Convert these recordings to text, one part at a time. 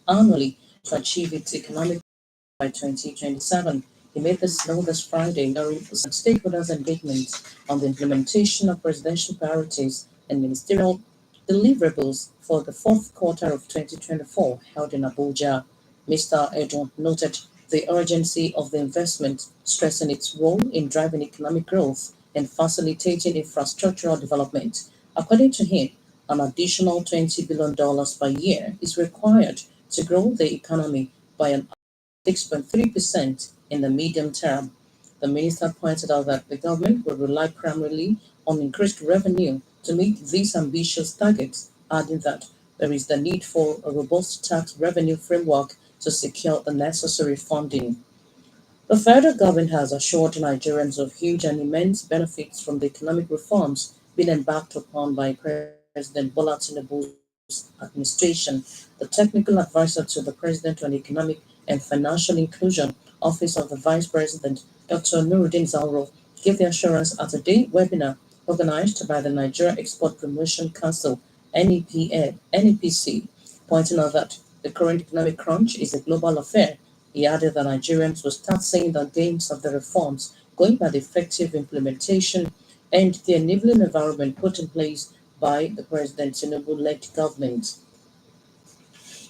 annually to achieve its economic by 2027. He made this known this Friday during some stakeholders' engagement on the implementation of presidential priorities and ministerial deliverables for the fourth quarter of 2024 held in Abuja. Mr. Edwin noted the urgency of the investment, stressing its role in driving economic growth and facilitating infrastructural development. According to him, an additional $20 billion per year is required to grow the economy by an 6.3% in the medium term. The minister pointed out that the government will rely primarily on increased revenue to meet these ambitious targets, adding that there is the need for a robust tax revenue framework to secure the necessary funding. The federal government has assured Nigerians of huge and immense benefits from the economic reforms being embarked upon by President Bola Tinubu's administration. The technical advisor to the president on economic and financial inclusion, Office of the Vice President, Dr. Nuruddin Zauro, gave the assurance at a day webinar organized by the Nigeria Export Promotion Council (NEPC), pointing out that the current economic crunch is a global affair. He added that Nigerians will start seeing the gains of the reforms going by the effective implementation and the enabling environment put in place by the President Tinubu-led government.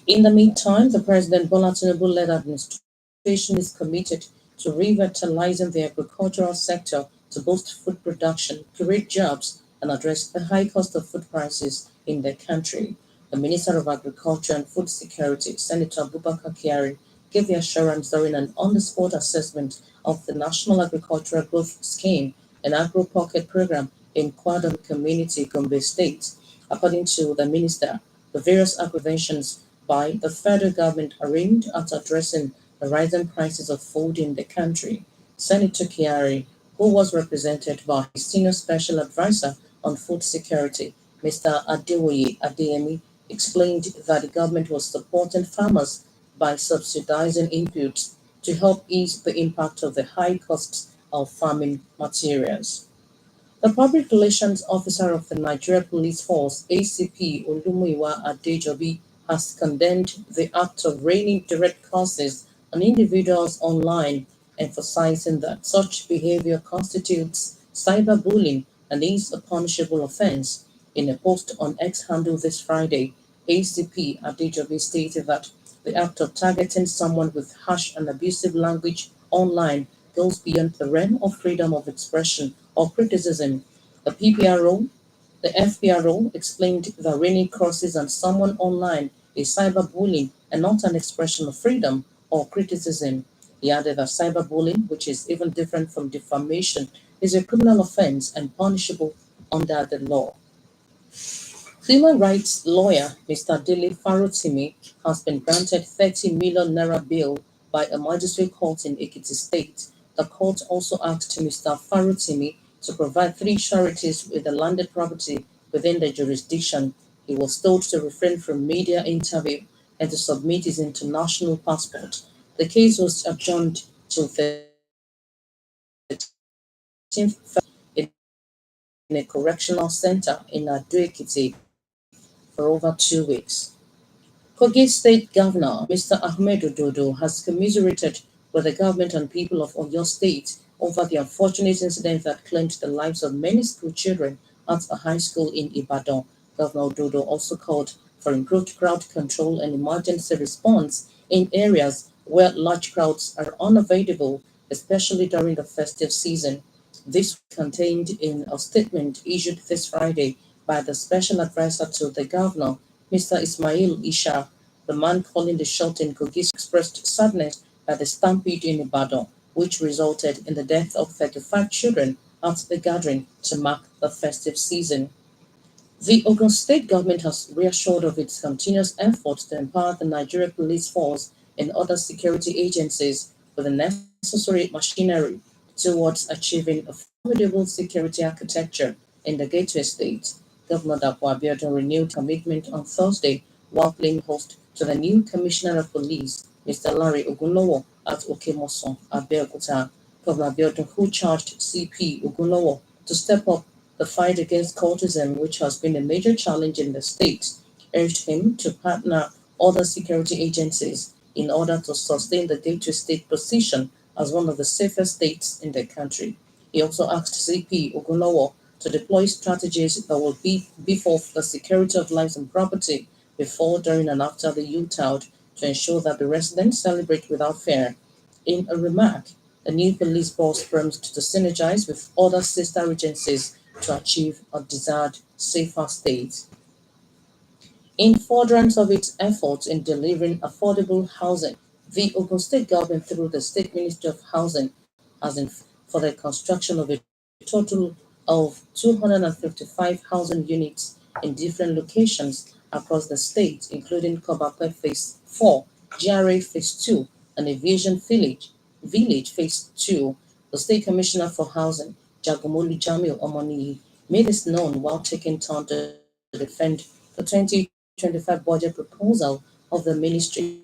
In the meantime, the President Bola Tinubu-led administration is committed to revitalizing the agricultural sector to boost food production, create jobs, and address the high cost of food prices in the country. The Minister of Agriculture and Food Security, Senator Abubakar Kyari, gave the assurance during an on-the-spot assessment of the National Agricultural Growth Scheme and Agro Pocket Program in Kwadon Community, Gombe State. According to the minister, the various interventions by the federal government are aimed at addressing the rising prices of food in the country. Senator Kyari, who was represented by his senior special advisor on food security, Mr. Adewoye Adeyemi, explained that the government was supporting farmers by subsidizing inputs to help ease the impact of the high costs of farming materials. The Public Relations Officer of the Nigeria Police Force, ACP Olumuyiwa Adejobi, has condemned the act of raining direct curses on individuals online, emphasizing that such behavior constitutes cyberbullying and is a punishable offense. In a post on X handle this Friday, ACP Adejobi stated that the act of targeting someone with harsh and abusive language online goes beyond the realm of freedom of expression or criticism. The PPRO, the FPRO explained that raining crosses on someone online is cyberbullying and not an expression of freedom or criticism. He added that cyberbullying, which is even different from defamation, is a criminal offense and punishable under the law. Human rights lawyer Mr. Dele Farotimi has been granted 30 million naira bail by a magistrate court in Ekiti State. The court also asked Mr. Farotimi to provide three sureties with the landed property within the jurisdiction. He was told to refrain from media interview and to submit his international passport. The case was adjourned till 13th in a correctional center in Ado-Ekiti for over 2 weeks. Kogi State Governor Mr. Ahmed Ododo has commiserated with the government and people of Oyo State over the unfortunate incident that claimed the lives of many school children at a high school in Ibadan. Governor Ododo also called for improved crowd control and emergency response in areas where large crowds are unavoidable, especially during the festive season. This was contained in a statement issued this Friday by the special advisor to the governor, Mr. Ismail Isha. The man calling the shot in Kogi expressed sadness by the stampede in Ibadan, which resulted in the death of 35 children at the gathering to mark the festive season. The Ogun State government has reassured of its continuous efforts to empower the Nigeria Police Force and other security agencies with the necessary machinery towards achieving a formidable security architecture in the Gateway State. Governor Dapo Abiodun renewed commitment on Thursday while playing host to the new Commissioner of Police, Mr. Larry Ogunlowo, at Okemoson, Abeokuta. Governor Abiodun, who charged CP Ogunlowo to step up the fight against cultism, which has been a major challenge in the state, urged him to partner other security agencies in order to sustain the Delta State position as one of the safest states in the country. He also asked CP Ogunlowo to deploy strategies that will beef off the security of lives and property before, during, and after the UTAUD to ensure that the residents celebrate without fear. In a remark, the new police force promised to synergize with other sister agencies to achieve a desired safer state. In furtherance of its efforts in delivering affordable housing, the Ogun State government, through the State Ministry of Housing, has for the construction of a total of 255 housing units in different locations across the state, including Kobakwe Phase 4, GRA Phase 2, and Aviation Village Phase 2. The State Commissioner for Housing, Jagomolu Jamil Omoniyi, made this known while taking time to defend the 2025 budget proposal of the Ministry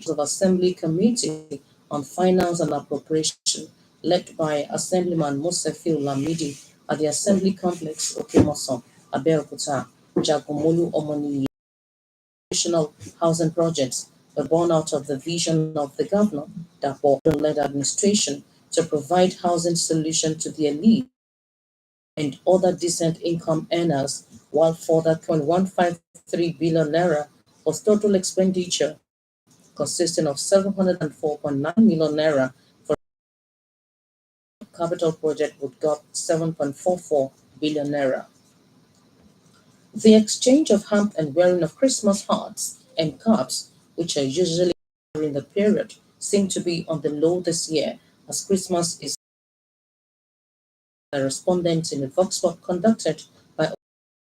of Assembly Committee on Finance and Appropriation, led by Assemblyman Mosefil Lamidi at the Assembly Complex, Okemoson, Abeokuta. Jagomolu Omoniyi additional housing projects were born out of the vision of the governor, Dapo-led administration, to provide housing solution to the elite and other decent income earners, while further 153 billion naira was total expenditure, consisting of 704.9 million naira for capital project with GOP 7.44 billion naira. The exchange of ham and wearing of Christmas hats and caps, which are usually during the period, seem to be on the low this year, as Christmas is a respondent in a vox pop conducted by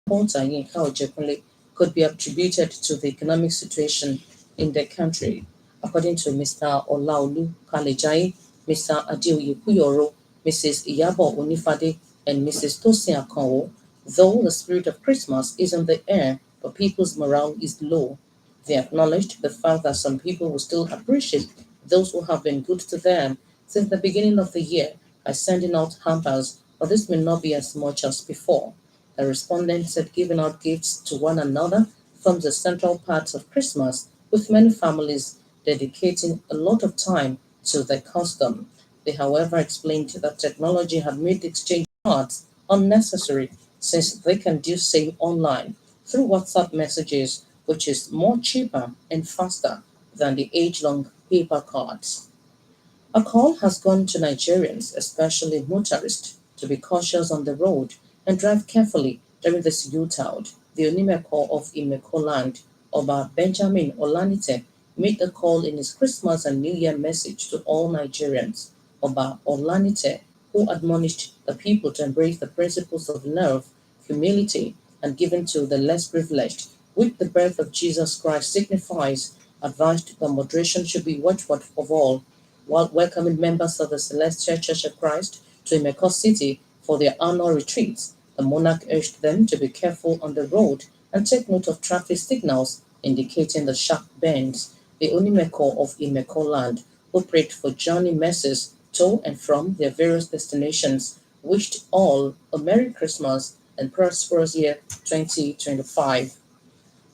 Ponta Yinka Ojekunle could be attributed to the economic situation in the country. According to Mr. Olaolu Kalejai, Mr. Adeoye Kuyoro, Mrs. Iyabo Onifade, and Mrs. Tosin Akonwo, though the spirit of Christmas is in the air, but people's morale is low. They acknowledged the fact that some people will still appreciate those who have been good to them since the beginning of the year by sending out hampers, but this may not be as much as before. The respondents had given out gifts to one another from the central part of Christmas, with many families dedicating a lot of time to the custom. They, however, explained that technology had made the exchange of cards unnecessary since they can do same online through WhatsApp messages, which is more cheaper and faster than the age-long paper cards. A call has gone to Nigerians, especially motorists, to be cautious on the road and drive carefully during this U-turn. The Onimeko of Imekoland, Oba Benjamin Olanite, made the call in his Christmas and New Year message to all Nigerians. Oba Olanite, who admonished the people to embrace the principles of love, humility, and giving to the less privileged, which the birth of Jesus Christ signifies, advised that moderation should be watchword of all, while welcoming members of the Celestial Church of Christ to Imeko City for their annual retreats. The monarch urged them to be careful on the road and take note of traffic signals indicating the sharp bends. The Onimeko of Imeko land, who prayed for journey messes to and from their various destinations, wished all a Merry Christmas and prosperous year 2025.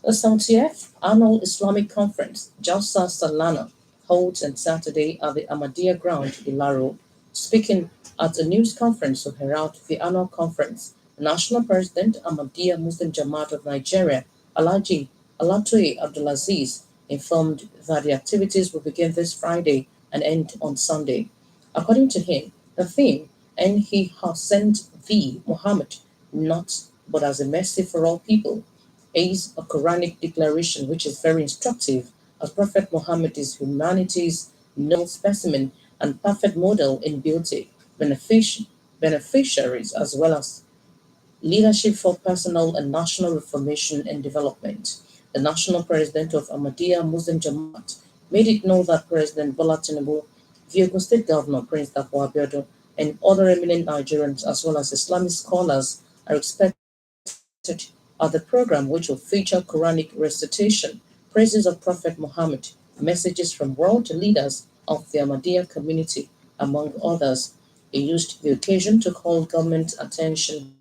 The 70th Annual Islamic Conference, Jalsa Salana, holds on Saturday at the Ahmadiyya Ground, Ilaro. Speaking at a news conference to herald the annual conference, the National President, Ahmadiyya Muslim Jamaat of Nigeria, Alhaji Alatoye Abdulaziz, informed that the activities will begin this Friday and end on Sunday. According to him, the theme, "And He has sent thee, Muhammad, not but as a mercy for all people," is a Quranic declaration which is very instructive, as Prophet Muhammad is humanity's noble specimen and perfect model in beauty, beneficiaries as well as leadership for personal and national reformation and development. The national president of Ahmadiyya Muslim Jamaat made it known that President Bola Tinubu, the Ogun State Governor Prince Dapo Abiodun, and other eminent Nigerians as well as Islamic scholars are expected at the program, which will feature Quranic recitation, praises of Prophet Muhammad, messages from world leaders of the Ahmadiyya community, among others. He used the occasion to call government attention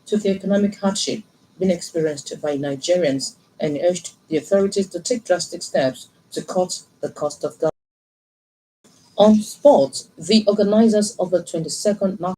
to the economic hardship being experienced by Nigerians and urged the authorities to take drastic steps to cut the cost of gas. On sports, the organizers of the 22nd National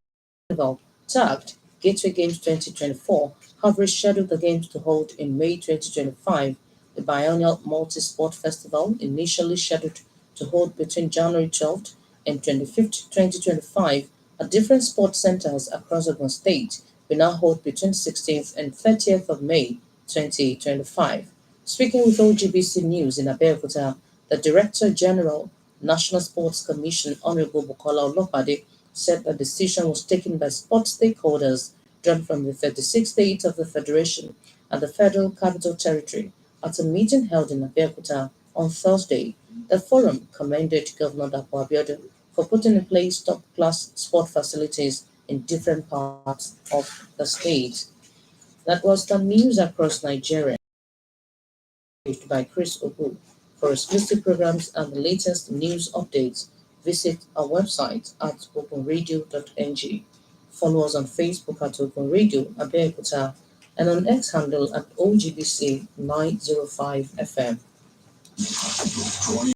Festival, tagged Gateway Games 2024, have rescheduled the games to hold in May 2025. The biennial multi-sport festival, initially scheduled to hold between January 12th and 25th, 2025, at different sports centers across Ogun State, will now hold between 16th and 30th of May 2025. Speaking with OGBC News in Abeokuta, the Director General, National Sports Commission, Honorable Bukola Olopade, said the decision was taken by sports stakeholders drawn from the 36 states of the Federation and the Federal Capital Territory at a meeting held in Abeokuta on Thursday. The forum commended Governor Dapo Abiodun for putting in place top-class sport facilities in different parts of the state. That was the news across Nigeria, by Chris Obu. For exclusive programs and the latest news updates, visit our website at openradio.ng. Follow us on Facebook at Open Radio Abeokuta and on X handle at OGBC 905 FM.